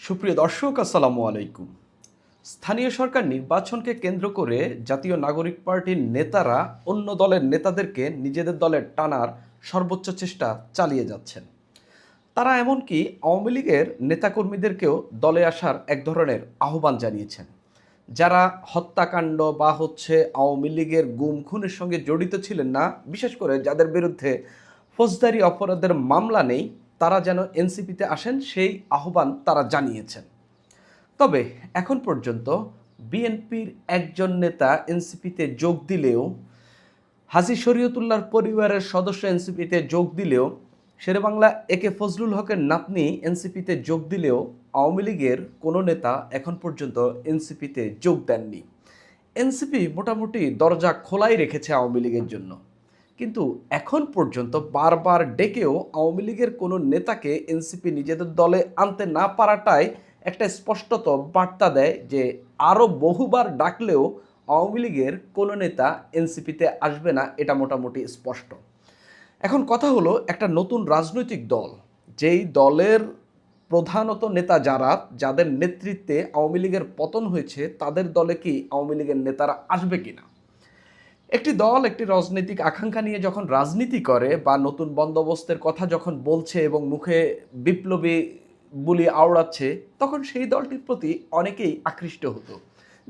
সুপ্রিয় দর্শক, আসসালামু আলাইকুম। স্থানীয় সরকার নির্বাচনকে কেন্দ্র করে জাতীয় নাগরিক পার্টির নেতারা অন্য দলের নেতাদেরকে নিজেদের দলে টানার সর্বোচ্চ চেষ্টা চালিয়ে যাচ্ছেন। তারা এমনকি আওয়ামী লীগের নেতাকর্মীদেরকেও দলে আসার এক ধরনের আহ্বান জানিয়েছেন। যারা হত্যাকাণ্ড বা আওয়ামী লীগের গুম খুনের সঙ্গে জড়িত ছিলেন না, বিশেষ করে যাদের বিরুদ্ধে ফৌজদারি অপরাধের মামলা নেই, তারা যেন এনসিপিতে আসেন সেই আহ্বান তারা জানিয়েছেন। তবে এখন পর্যন্ত বিএনপির একজন নেতা এনসিপিতে যোগ দিলেও, হাজী শরীয়তুল্লাহর পরিবারের সদস্য এনসিপিতে যোগ দিলেও, শেরেবাংলা একে ফজলুল হকের নাতনি এনসিপিতে যোগ দিলেও আওয়ামী লীগের কোনো নেতা এখন পর্যন্ত এনসিপিতে যোগ দেননি। এনসিপি মোটামুটি দরজা খোলাই রেখেছে আওয়ামী লীগের জন্য, কিন্তু এখন পর্যন্ত বারবার ডেকেও আওয়ামী লীগের কোনো নেতাকে এনসিপি নিজেদের দলে আনতে না পারাটাই একটা স্পষ্টত বার্তা দেয় যে আরও বহুবার ডাকলেও আওয়ামী লীগের কোনো নেতা এনসিপিতে আসবে না, এটা মোটামুটি স্পষ্ট। এখন কথা হলো, একটা নতুন রাজনৈতিক দল, যেই দলের প্রধানত নেতা যাদের নেতৃত্বে আওয়ামী লীগের পতন হয়েছে, তাদের দলে কি আওয়ামী লীগের নেতারা আসবে কিনা? একটি দল একটি রাজনৈতিক আকাঙ্ক্ষা নিয়ে যখন রাজনীতি করে বা নতুন বন্দোবস্তের কথা যখন বলছে এবং মুখে বিপ্লবী বুলি আওড়াচ্ছে, তখন সেই দলটির প্রতি অনেকেই আকৃষ্ট হতো।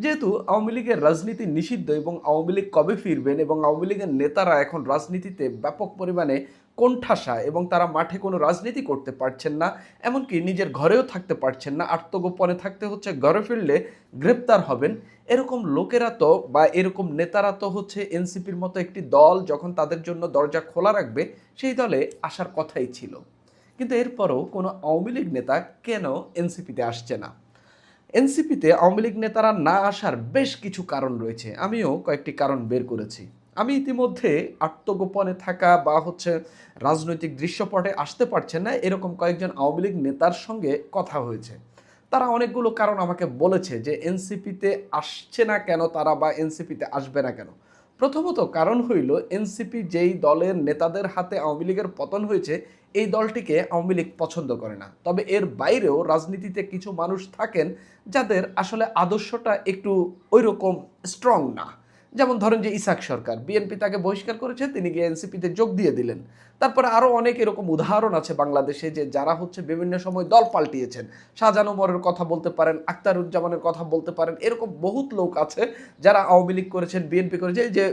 যেহেতু আওয়ামী লীগের রাজনীতি নিষিদ্ধ এবং আওয়ামী লীগ কবে ফিরবেন এবং আওয়ামী লীগের নেতারা এখন রাজনীতিতে ব্যাপক পরিমাণে কোণঠাসা এবং তারা মাঠে কোনো রাজনীতি করতে পারছেন না, এমনকি নিজের ঘরেও থাকতে পারছেন না, আত্মগোপনে থাকতে হচ্ছে, ঘরে ফিরলে গ্রেপ্তার হবেন, এরকম লোকেরা তো বা এরকম নেতারা তো এনসিপির মতো একটি দল যখন তাদের জন্য দরজা খোলা রাখবে, সেই দলে আসার কথাই ছিল। কিন্তু এরপরও কোনো আওয়ামী লীগ নেতা কেন এনসিপিতে আসছে না? এনসিপিতে আওয়ামী লীগ নেতারা না আসার বেশ কিছু কারণ রয়েছে, আমিও কয়েকটি কারণ বের করেছি। আমি ইতিমধ্যে আত্মগোপনে থাকা বা রাজনৈতিক দৃশ্যপটে আসতে পারছেন না এরকম কয়েকজন আওয়ামী লীগ নেতার সঙ্গে কথা হয়েছে। তারা অনেকগুলো কারণ আমাকে বলেছে যে এনসিপিতে আসছে না কেন তারা, বা এনসিপিতে আসবে না কেন। প্রথমত কারণ হইল, এনসিপি যেই দলের নেতাদের হাতে আওয়ামী লীগের পতন হয়েছে, এই দলটিকে আওয়ামী লীগ পছন্দ করে না। তবে এর বাইরেও রাজনীতিতে কিছু মানুষ থাকেন যাদের আসলে আদর্শটা একটু ওই রকম স্ট্রং না। যেমন ধরেন যে ইসাক সরকার, বিএনপি তাকে বহিষ্কার করেছে, তিনি গিয়ে এনসিপিতে যোগ দিয়ে দিলেন। তারপরে আরও অনেক এরকম উদাহরণ আছে বাংলাদেশে, যে যারা বিভিন্ন সময় দল পাল্টিয়েছেন। শাহজাহান ওমরের কথা বলতে পারেন, আখতারুজ্জামানের কথা বলতে পারেন, এরকম বহুত লোক আছে যারা আওয়ামী লীগ করেছেন, বিএনপি করেছে। এই যে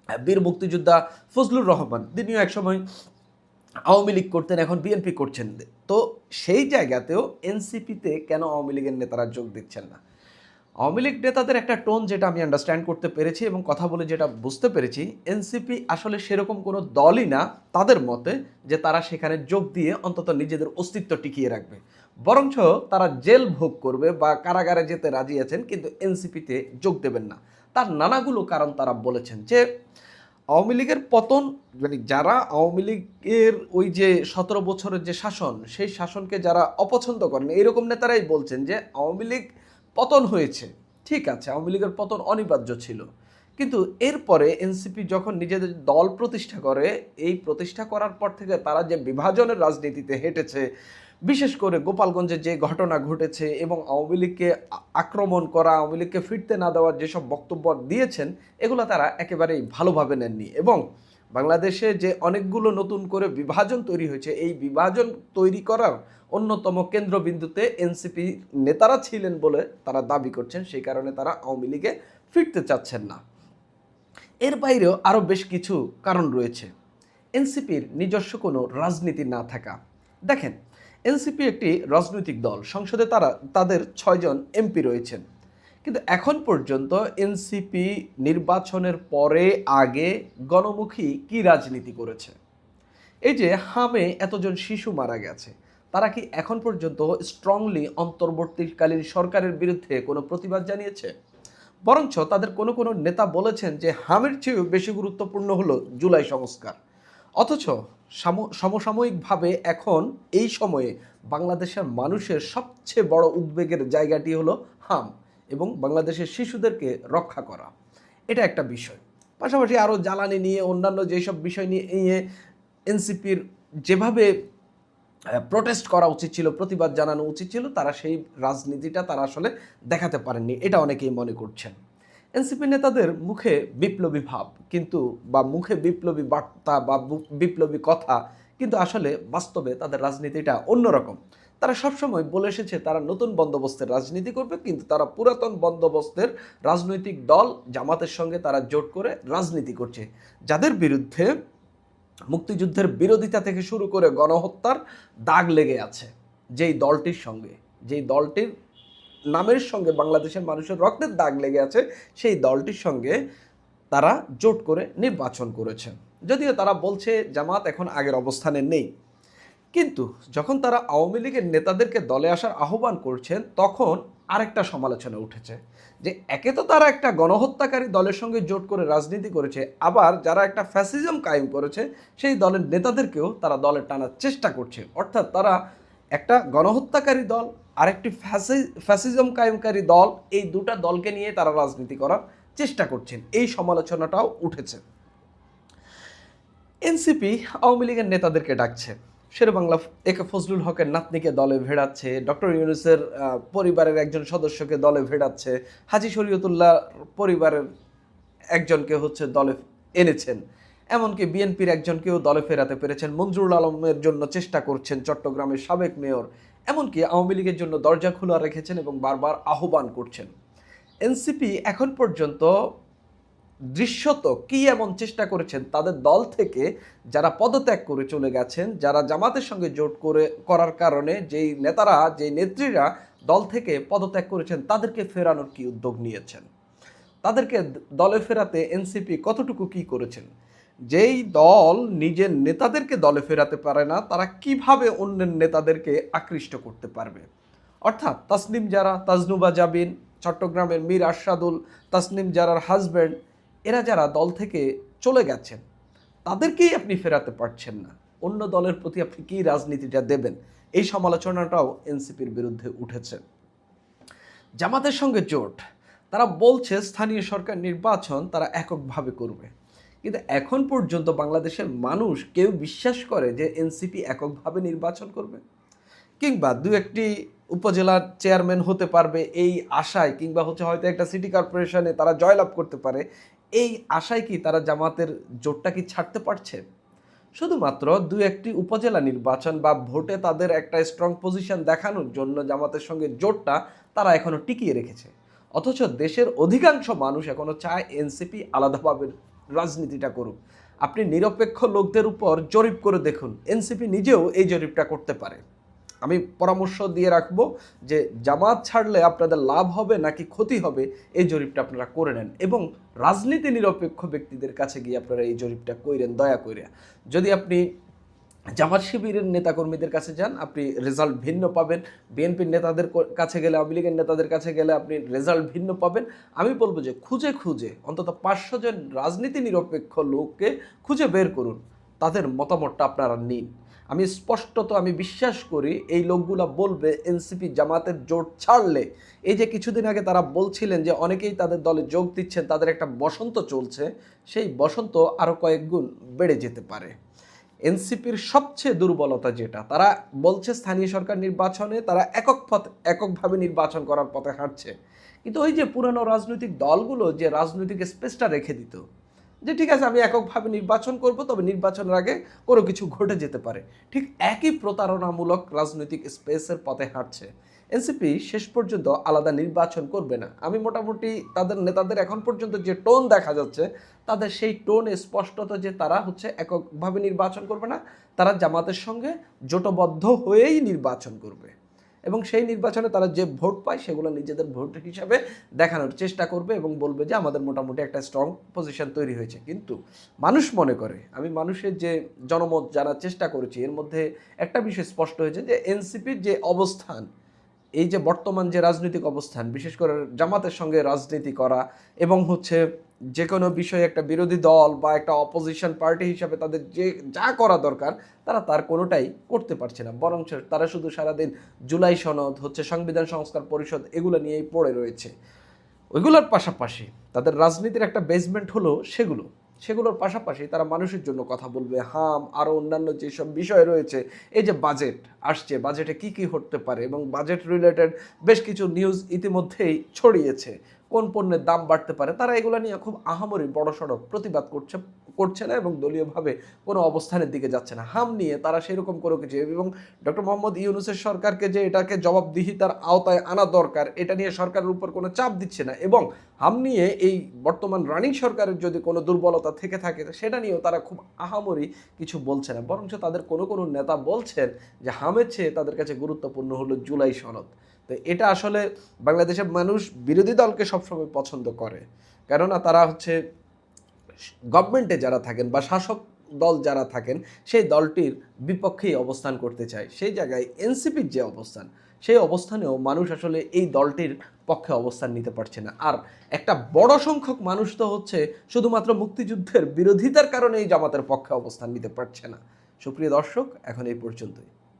বীর মুক্তিযোদ্ধা ফজলুর রহমান, তিনিও একসময় আওয়ামী লীগ করতেন, এখন বিএনপি করছেন। তো সেই জায়গাতেও এনসিপিতে কেন আওয়ামী লীগের নেতারা যোগ দিচ্ছেন না? আওয়ামী লীগ নেতাদের একটা টোন যেটা আমি আন্ডারস্ট্যান্ড করতে পেরেছি এবং কথা বলে যেটা বুঝতে পেরেছি, এনসিপি আসলে সেরকম কোনো দলই না তাদের মতে যে তারা সেখানে যোগ দিয়ে অন্তত নিজেদের অস্তিত্ব টিকিয়ে রাখবে। বরঞ্চ তারা জেল ভোগ করবে বা কারাগারে যেতে রাজি আছেন, কিন্তু এনসিপিতে যোগ দেবেন না। তার নানাগুলো কারণ তারা বলেছেন। যে আওয়ামী লীগের পতন, মানে যারা আওয়ামী লীগের ওই যে 17 বছরের যে শাসন, সেই শাসনকে যারা অপছন্দ করেন, এরকম নেতারাই বলছেন যে আওয়ামী লীগ পতন হয়েছে, ঠিক আছে, আওয়ামী লীগের পতন অনিবার্য ছিল, কিন্তু এরপরে এনসিপি যখন নিজেদের দল প্রতিষ্ঠা করে, এই প্রতিষ্ঠা করার পর থেকে তারা যে বিভাজনের রাজনীতিতে হেঁটেছে, বিশেষ করে গোপালগঞ্জে যে ঘটনা ঘটেছে এবং আওয়ামী লীগকে আক্রমণ করা, আওয়ামী লীগকে ফিরতে না দেওয়ার যেসব বক্তব্য দিয়েছেন, এগুলো তারা একেবারেই ভালোভাবে নেননি। এবং বাংলাদেশে যে অনেকগুলো নতুন করে বিভাজন তৈরি হয়েছে, এই বিভাজন তৈরি করার অন্যতম কেন্দ্রবিন্দুতে এনসিপি নেতারা ছিলেন বলে তারা দাবি করছেন, সেই কারণে তারা আওয়ামী লীগে ফিরতে চাচ্ছেন না। এর বাইরেও আরও বেশ কিছু কারণ রয়েছে। এনসিপির নিজস্ব কোনো রাজনীতি না থাকা। দেখেন, এনসিপি একটি রাজনৈতিক দল, সংসদে তাদের 6 জন এমপি রয়েছেন, কিন্তু এখন পর্যন্ত এনসিপি নির্বাচনের পরে আগে গণমুখী কি রাজনীতি করেছে? এই যে হামে এতজন শিশু মারা গেছে, তারা কি এখন পর্যন্ত স্ট্রংলি অন্তর্বর্তীকালীন সরকারের বিরুদ্ধে কোনো প্রতিবাদ জানিয়েছে? বরঞ্চ তাদের কোনো কোনো নেতা বলেছেন যে হামের চেয়েও বেশি গুরুত্বপূর্ণ হলো জুলাই সংস্কার। অথচ সমসাময়িকভাবে এখন এই সময়ে বাংলাদেশের মানুষের সবচেয়ে বড় উদ্বেগের জায়গাটি হলো হাম এবং বাংলাদেশের শিশুদেরকে রক্ষা করা। এটা একটা বিষয়। পাশাপাশি আরও জ্বালানি নিয়ে অন্যান্য যেসব বিষয় নিয়ে এনসিপির যেভাবে প্রোটেস্ট করা উচিত ছিল, প্রতিবাদ জানানো উচিত ছিল, তারা সেই রাজনীতিটা তারা আসলে দেখাতে পারেননি, এটা অনেকেই মনে করছেন। এনসিপি নেতাদের মুখে বিপ্লবী ভাব কিন্তু, বা মুখে বিপ্লবী বার্তা বা বিপ্লবী কথা, কিন্তু আসলে বাস্তবে তাদের রাজনীতিটা অন্যরকম। তারা সবসময় বলে এসেছে তারা নতুন বন্দোবস্তের রাজনীতি করবে, কিন্তু তারা পুরাতন বন্দোবস্তের রাজনৈতিক দল জামাতের সঙ্গে তারা জোট করে রাজনীতি করছে, যাদের বিরুদ্ধে মুক্তিযুদ্ধের বিরোধিতা থেকে শুরু করে গণহত্যার দাগ লেগে আছে। যেই দলটির সঙ্গে, যেই দলটির নামের সঙ্গে বাংলাদেশের মানুষের রক্তের দাগ লেগে আছে, সেই দলটির সঙ্গে তারা জোট করে নির্বাচন করেছে। যদিও তারা বলছে জামাত এখন আগের অবস্থানে নেই, কিন্তু যখন তারা আওয়ামী লীগের নেতাদেরকে দলে আসার আহ্বান করছেন, তখন আরেকটা সমালোচনা উঠেছে যে একে তো তারা একটা গণহত্যাকারী দলের সঙ্গে জোট করে রাজনীতি করেছে, আবার যারা একটা ফ্যাসিজম কায়েম করেছে সেই দলের নেতাদেরকেও তারা দলে টানার চেষ্টা করছে। অর্থাৎ তারা একটা গণহত্যাকারী দল, আরেকটি ফ্যাসিজম কায়েমকারী দল, এই দুটা দলকে নিয়ে তারা রাজনীতি করার চেষ্টা করছেন, এই সমালোচনাটাও উঠেছে। এনসিপি আওয়ামী লীগের নেতাদেরকে ডাকছে, শেরেবাংলা একে ফজলুল হকের নাতনিকে দলে ভেড়াচ্ছে, ডক্টর ইউনূসের পরিবারের একজন সদস্যকে দলে ভেড়াচ্ছে, হাজী শরীয়তুল্লাহ পরিবারের একজনকে দলে এনেছেন, এমনকি বিএনপির একজনকেও দলে ফেরাতে পেরেছেন, মঞ্জুরুল আলমের জন্য চেষ্টা করছেন চট্টগ্রামের সাবেক মেয়র, এমনকি আওয়ামী লীগের জন্য দরজা খোলা রেখেছেন এবং বারবার আহ্বান করছেন। এনসিপি এখন পর্যন্ত দৃশ্যত কি এমন চেষ্টা করেছেন তাদের দল থেকে যারা পদত্যাগ করে চলে গেছেন, যারা জামাতের সঙ্গে জোট করার কারণে যেই নেতারা, যেই নেত্রীরা দল থেকে পদত্যাগ করেছেন, তাদেরকে ফেরানোর কি উদ্যোগ নিয়েছেন? তাদেরকে দলে ফেরাতে এনসিপি কতটুকু কি করেছেন? যেই দল নিজের নেতাদেরকে দলে ফেরাতে পারে না, তারা কিভাবে অন্যের নেতাদেরকে আকৃষ্ট করতে পারবে? অর্থাৎ তাসনিম জারা, তাজনুবা জাবিন, চট্টগ্রামের মীর আরশাদুল, তাসনিম জারার হাজব্যান্ড, এরা যারা দল থেকে চলে গেছেন, তাদেরকেই আপনি ফেরাতে পারছেন না, অন্য দলের প্রতি আপনি কী রাজনীতিটা দেবেন? এই সমালোচনাটাও এনসিপির বিরুদ্ধে উঠেছে। জামাতের সঙ্গে জোট, তারা বলছে স্থানীয় সরকার নির্বাচন তারা এককভাবে করবে, কিন্তু এখন পর্যন্ত বাংলাদেশের মানুষ কেউ বিশ্বাস করে যে এনসিপি এককভাবে নির্বাচন করবে? কিংবা দু একটি উপজেলার চেয়ারম্যান হতে পারবে এই আশায়, কিংবা হয়তো একটা সিটি কর্পোরেশনে তারা জয়লাভ করতে পারে, এই আশায় কি তারা জামাতের জোটটা কি ছাড়তে পারছে? শুধুমাত্র দু একটি উপজেলা নির্বাচন বা ভোটে তাদের একটা স্ট্রং পজিশন দেখানোর জন্য জামাতের সঙ্গে জোটটা তারা এখনো টিকিয়ে রেখেছে। অথচ দেশের অধিকাংশ মানুষ এখনো চায় এনসিপি আলাদাভাবে রাজনীতিটা করুক। আপনি নিরপেক্ষ লোকদের উপর জরিপ করে দেখুন, এনসিপি নিজেও এই জরিপটা করতে পারে। আমি পরামর্শ দিয়ে রাখবো যে জামাত ছাড়লে আপনাদের লাভ হবে নাকি ক্ষতি হবে, এই জরিপটা আপনারা করে নেন এবং রাজনীতি নিরপেক্ষ ব্যক্তিদের কাছে গিয়ে আপনারা এই জরিপটা কইরেন দয়া করে। যদি আপনি জামাত শিবিরের নেতাকর্মীদের কাছে যান, আপনি রেজাল্ট ভিন্ন পাবেন। বিএনপির নেতাদের কাছে গেলে, আওয়ামী লীগের নেতাদের কাছে গেলে আপনি রেজাল্ট ভিন্ন পাবেন। আমি বলবো যে খুঁজে খুঁজে অন্তত 500 জন রাজনীতি নিরপেক্ষ লোককে খুঁজে বের করুন, তাদের মতামতটা আপনারা নিন। আমি স্পষ্টত আমি বিশ্বাস করি এই লোকগুলা বলবে এনসিপি জামাতের জোট ছাড়লে, এই যে কিছুদিন আগে তারা বলছিলেন যে অনেকেই তাদের দলে যোগ দিচ্ছেন, তাদের একটা বসন্ত চলছে, সেই বসন্ত আরও কয়েক গুণ বেড়ে যেতে পারে। এনসিপির সবচেয়ে দুর্বলতা যেটা, তারা বলছে স্থানীয় সরকার নির্বাচনে তারা এককভাবে নির্বাচন করার পথে হাঁটছে, কিন্তু ওই যে পুরানো রাজনৈতিক দলগুলো যে রাজনৈতিক স্পেসটা রেখে দিত, যে ঠিক আছে আমি এককভাবে নির্বাচন করব, তবে নির্বাচনের আগে কোনো কিছু ঘটে যেতে পারে, ঠিক একই প্রতারণামূলক রাজনৈতিক স্পেসের পথে হাঁটছে। এনসিপি শেষ পর্যন্ত আলাদা নির্বাচন করবে না। আমি মোটামুটি তাদের নেতাদের এখন পর্যন্ত যে টোন দেখা যাচ্ছে, তাদের সেই টোনে স্পষ্টত যে তারা এককভাবে নির্বাচন করবে না, তারা জামাতের সঙ্গে জোটবদ্ধ হয়েই নির্বাচন করবে এবং সেই নির্বাচনে তারা যে ভোট পায় সেগুলো নিজেদের ভোট হিসাবে দেখানোর চেষ্টা করবে এবং বলবে যে আমাদের মোটামুটি একটা স্ট্রং পজিশন তৈরি হয়েছে। কিন্তু মানুষ মনে করে, আমি মানুষের যে জনমত জানার চেষ্টা করেছি, এর মধ্যে একটা বিষয় স্পষ্ট হয়েছে যে এনসিপির যে অবস্থান, এই যে বর্তমান যে রাজনৈতিক অবস্থান, বিশেষ করে জামাতের সঙ্গে রাজনীতি করা এবং যে কোনো বিষয়ে একটা বিরোধী দল বা একটা অপোজিশন পার্টি হিসাবে তাদের যে যা করা দরকার তারা তার কোনোটাই করতে পারছে না, বরং তারা শুধু সারাদিন জুলাই সনদ, সংবিধান সংস্কার পরিষদ, এগুলো নিয়েই পড়ে রয়েছে। ওইগুলোর পাশাপাশি তাদের রাজনীতির একটা বেসমেন্ট হলো সেগুলো। সেগুলোর পাশাপাশি তারা মানুষের জন্য কথা বলবে, হাম আরও অন্যান্য যেসব বিষয় রয়েছে, এই যে বাজেট আসছে, বাজেটে কি কি হতে পারে এবং বাজেট রিলেটেড বেশ কিছু নিউজ ইতিমধ্যেই ছড়িয়েছে, কোন পণ্যের দাম বাড়তে পারে, তারা এগুলো নিয়ে খুব আহামরি বড়সড় প্রতিবাদ করছে না এবং দলীয়ভাবে কোনো অবস্থানের দিকে যাচ্ছে না। হাম নিয়ে তারা সেরকম কোনো কিছু, এবং ডক্টর মোহাম্মদ ইউনূসের সরকারকে যে এটাকে জবাবদিহিতার আওতায় আনা দরকার, এটা নিয়ে সরকারের উপর কোনো চাপ দিচ্ছে না, এবং হাম নিয়ে এই বর্তমান রানিং সরকারের যদি কোনো দুর্বলতা থেকে থাকে সেটা নিয়েও তারা খুব আহামরি কিছু বলছে না, বরঞ্চ তাদের কোনো কোনো নেতা বলছেন যে হামের চেয়ে তাদের কাছে গুরুত্বপূর্ণ হলো জুলাই সনদ। তো এটা আসলে বাংলাদেশের মানুষ বিরোধী দলকে সবসময় পছন্দ করে, কেননা তারা হচ্ছে গভর্নমেন্টে যারা থাকেন বা শাসক দল যারা থাকেন সেই দলটির বিপক্ষেই অবস্থান করতে চায়। সেই জায়গায় এনসিপির যে অবস্থান, সেই অবস্থানেও মানুষ আসলে এই দলটির পক্ষে অবস্থান নিতে পারছে না। আর একটা বড় সংখ্যক মানুষ তো হচ্ছে শুধুমাত্র মুক্তিযুদ্ধের বিরোধিতার কারণে এই জামাতের পক্ষে অবস্থান নিতে পারছে না। সুপ্রিয় দর্শক, এখন এই পর্যন্তই।